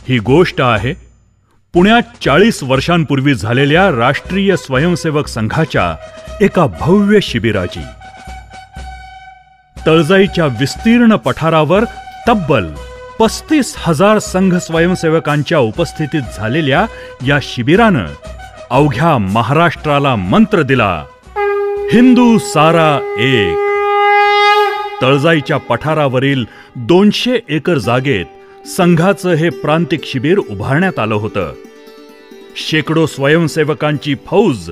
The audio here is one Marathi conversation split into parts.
ही गोष्ट आहे पुण्यात 40 वर्षांपूर्वी झालेल्या राष्ट्रीय स्वयंसेवक संघाच्या एका भव्य शिबिराची. तळजाईच्या विस्तीर्ण पठारावर तब्बल 35,000 संघ स्वयंसेवकांच्या उपस्थितीत झालेल्या या शिबिरानं अवघ्या महाराष्ट्राला मंत्र दिला, हिंदू सारा एक. तळजाईच्या पठारावरील 200 एकर जागेत संघाचं हे प्रांतिक शिबिर उभारण्यात आलं होतं. शेकडो स्वयंसेवकांची फौज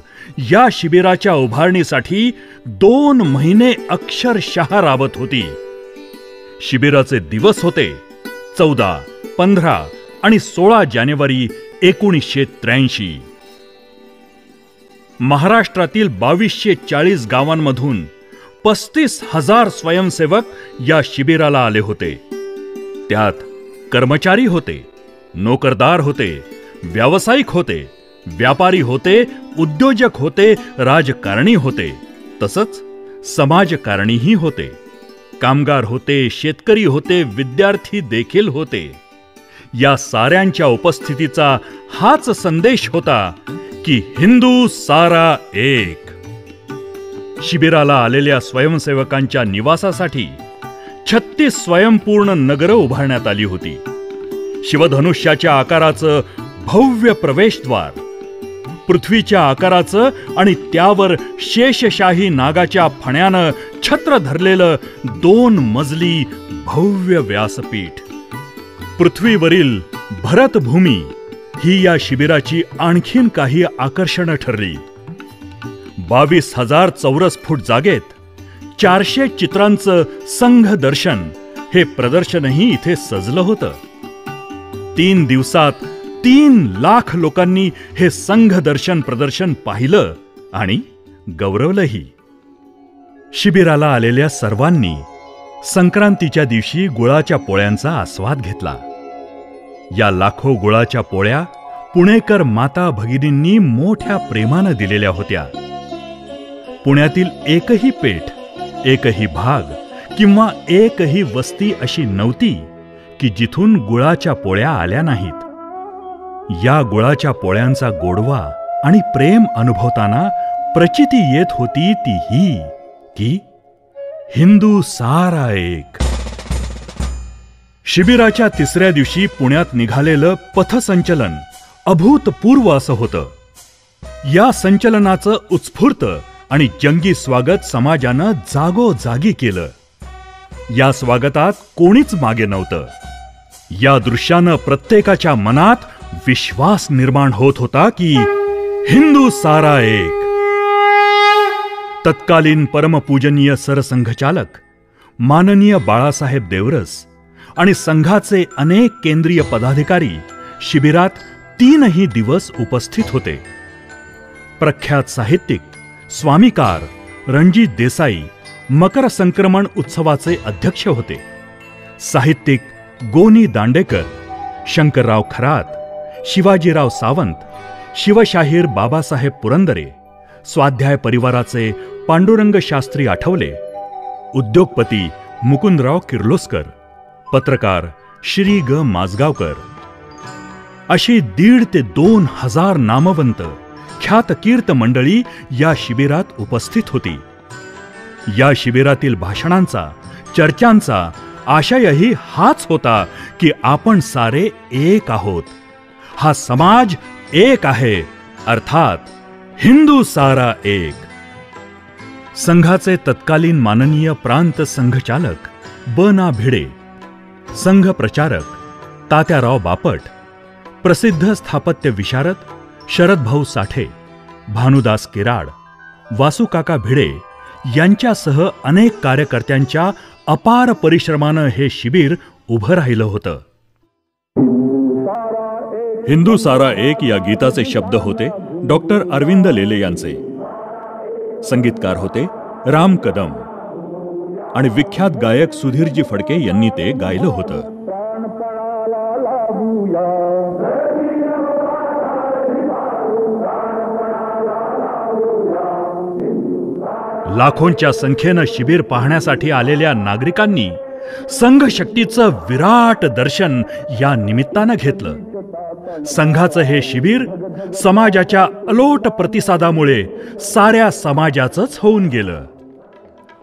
या शिबिराच्या उभारणीसाठी 2 महिने अक्षरशः राबत होती. शिबिराचे दिवस होते 14, 15 आणि 16 जानेवारी 1983. महाराष्ट्रातील 2240 गावांमधून 35,000 स्वयंसेवक या शिबिराला आले होते. त्यात कर्मचारी होते, नोकरदार होते, व्यावसायिक होते, व्यापारी होते, उद्योजक होते, राजकारणी होते, तसंच समाजकारणीही होते, कामगार होते, शेतकरी होते, विद्यार्थी देखील होते. या साऱ्यांच्या उपस्थितीचा हाच संदेश होता की हिंदू सारा एक. शिबिराला आलेल्या स्वयंसेवकांच्या निवासासाठी 36 स्वयंपूर्ण नगरं उभारण्यात आली होती. शिवधनुष्याच्या आकाराचं भव्य प्रवेशद्वार, पृथ्वीच्या आकाराचं आणि त्यावर शेषशाही नागाच्या फण्यानं छत्र धरलेलं 2 मजली भव्य व्यासपीठ. पृथ्वीवरील भरतभूमी ही या शिबिराची आणखीन काही आकर्षणं ठरली. 22,000 चौरस फूट जागेत 400 चित्रांचं संघ दर्शन हे प्रदर्शनही इथे सजलं होतं. 3 दिवसात 3 लाख लोकांनी हे संघ दर्शन प्रदर्शन पाहिलं आणि गौरवलंही. शिबिराला आलेल्या सर्वांनी संक्रांतीच्या दिवशी गुळाच्या पोळ्यांचा आस्वाद घेतला. या लाखो गुळाच्या पोळ्या पुणेकर माता भगिनींनी मोठ्या प्रेमानं दिलेल्या होत्या. पुण्यातील एकही पेठ, एकही भाग किंवा एकही वस्ती अशी नव्हती की जिथून गुळाच्या पोळ्या आल्या नाहीत. या गुळाच्या पोळ्यांचा गोडवा आणि प्रेम अनुभवताना प्रचिती येत होती ती ही की हिंदू सारा एक. शिबिराच्या 3ऱ्या दिवशी पुण्यात निघालेलं पथसंचलन अभूतपूर्व असं होतं. या संचलनाचं उत्स्फूर्त आणि जंगी स्वागत समाजानं जागोजागी केलं. या स्वागतात कोणीच मागे नव्हतं. या दृश्यानं प्रत्येकाच्या मनात विश्वास निर्माण होत होता की हिंदू सारा एक. तत्कालीन परमपूजनीय सरसंघचालक माननीय बाळासाहेब देवरस आणि संघाचे अनेक केंद्रीय पदाधिकारी शिबिरात 3ही दिवस उपस्थित होते. प्रख्यात साहित्यिक स्वामीकार रणजित देसाई मकर संक्रमण उत्सवाचे अध्यक्ष होते. साहित्यिक गोनी दांडेकर, शंकरराव खरात, शिवाजीराव सावंत, शिवशाहीर बाबासाहेब पुरंदरे, स्वाध्याय परिवाराचे पांडुरंग शास्त्री आठवले, उद्योगपती मुकुंदराव किर्लोस्कर, पत्रकार श्री ग माजगावकर अशी 1,500 ते 2,000 नामवंत ख्यातकीर्त मंडळी या शिबिरात उपस्थित होती. या शिबिरातील भाषणांचा, चर्चांचा आशयही हाच होता की आपण सारे एक आहोत. हा समाज एक आहे, अर्थात हिंदू सारा एक. संघाचे तत्कालीन माननीय प्रांत संघचालक ब ना भिडे, संघ प्रचारक तात्याराव बापट, प्रसिद्ध स्थापत्य विशारद शरदभाऊ साठे, भानुदास केराड, वासुकाका भिडे यांच्यासह अनेक कार्यकर्त्यांच्या अपार परिश्रमानं हे शिबिर उभं राहिलं होतं. हिंदू सारा एक या गीताचे शब्द होते डॉक्टर अरविंद लेले यांचे. संगीतकार होते राम कदम आणि विख्यात गायक सुधीरजी फडके यांनी ते गायलं होतं. लाखोंच्या संख्येनं शिबिर पाहण्यासाठी आलेल्या नागरिकांनी संघ शक्तीचं विराट दर्शन या निमित्तानं घेतलं. संघाचं हे शिबिर समाजाच्या अलोट प्रतिसादामुळे साऱ्या समाजाचंच होऊन गेलं.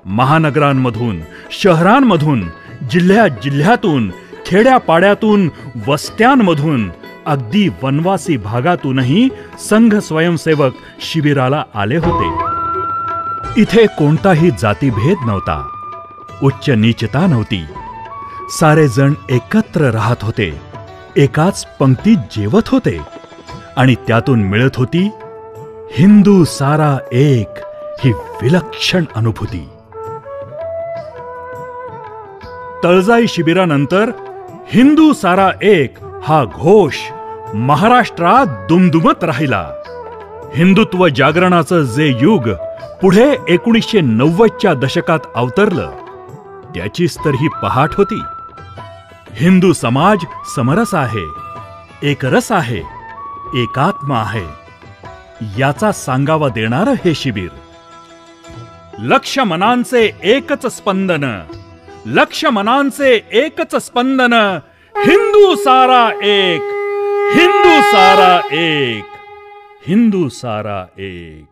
महानगरांमधून, शहरांमधून, जिल्ह्यातून, खेड्यापाड्यातून, वस्त्यांमधून, अगदी वनवासी भागातूनही संघ स्वयंसेवक शिबिराला आले होते. इथे कोणताही जातीभेद नव्हता, उच्च नीचता नव्हती. सारे जण एकत्र राहत होते, एकाच पंक्तीत जेवत होते आणि त्यातून मिळत होती हिंदू सारा एक ही विलक्षण अनुभूती. तळजाई शिबिरानंतर हिंदू सारा एक हा घोष महाराष्ट्रात दुमदुमत राहिला. हिंदुत्व जागरणाचं जे युग पुढे 1990च्या दशकात अवतरलं, त्याचीच तर ही पहाट होती. हिंदू समाज समरस आहे, एकरस आहे, एकात्म आहे, याचा सांगावा देणारं हे शिबिर. लक्ष मनांचे एकच स्पंदन, लक्ष मनांचे एकच स्पंदन, हिंदू सारा एक, हिंदू सारा एक, हिंदू सारा एक.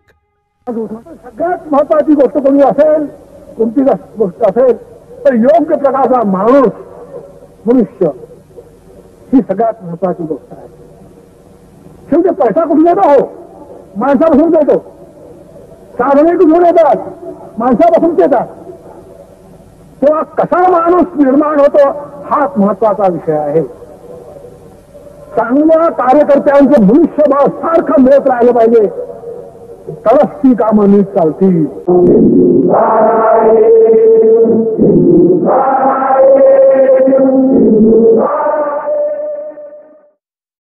सगळ्यात महत्वाची गोष्ट कोणी असेल, कोणती गोष्ट असेल तर योग्य प्रकारचा माणूस, मनुष्य, ही सगळ्यात महत्वाची गोष्ट आहे. शेवटी पैसा कुठून येतो? हो, माणसापासून येतो. साधने कुठून येतात? माणसापासून येतात. तेव्हा कसा माणूस निर्माण होतो हाच महत्वाचा विषय आहे. चांगल्या कार्यकर्त्यांचं मनुष्यभाव सारखं मिळत राहिलं पाहिजे, तरच ती कामं नीट चालतील.